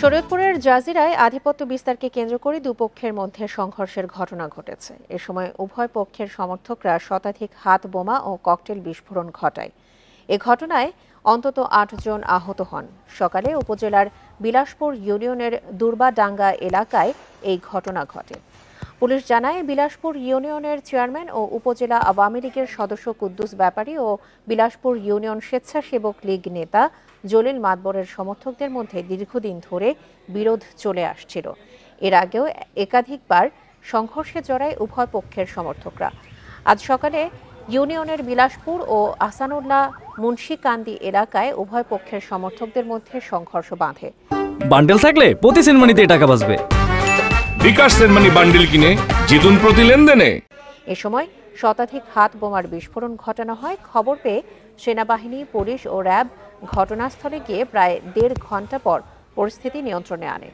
শরীয়তপুরের জাজিরায় আধিপত্য বিস্তারকে কেন্দ্র করে দুপক্ষের মধ্যে সংঘর্ষের ঘটনা ঘটেছে। এ সময় উভয় পক্ষের সমর্থকরা শতাধিক হাত বোমা ও ককটেল বিস্ফোরণ ঘটায়। এ ঘটনায় অন্তত ৮ জন আহত হন। সকালে উপজেলার বিলাসপুর ইউনিয়নের দুর্বাডাঙ্গা এলাকায় এই ঘটনা ঘটে। পুলিশ জানায়, বিলাসপুর ইউনিয়নের চেয়ারম্যান ও উপজেলা আওয়ামী লীগের সদস্য কুদ্দুস ব্যাপারী ও বিলাসপুর ইউনিয়ন স্বেচ্ছাসেবক লীগ নেতা জলিল মাতবরের সমর্থকদের মধ্যে দীর্ঘদিন ধরে বিরোধ চলে আসছিল। এর আগেও একাধিকবার সংঘর্ষে জড়ায় উভয় পক্ষের সমর্থকরা। আজ সকালে ইউনিয়নের বিলাসপুর ও আহসানুল্লাহ মুন্সিকান্দি এলাকায় উভয় পক্ষের সমর্থকদের মধ্যে সংঘর্ষ বাঁধে। বান্ডেল থাকলে প্রতি সেনমানিতে টাকা বাঁচবে। বিকাশ সেনমানি বান্ডেল কিনে জিতুন প্রতি লেনদেনে। এ সময় শতাধিক হাত বোমার বিস্ফোরণ ঘটানো হয়। খবর পেয়ে সেনাবাহিনী, পুলিশ ও র্যাব ঘটনাস্থলে গিয়ে প্রায় ১.৫ ঘণ্টা পর পরিস্থিতি নিয়ন্ত্রণে আনে।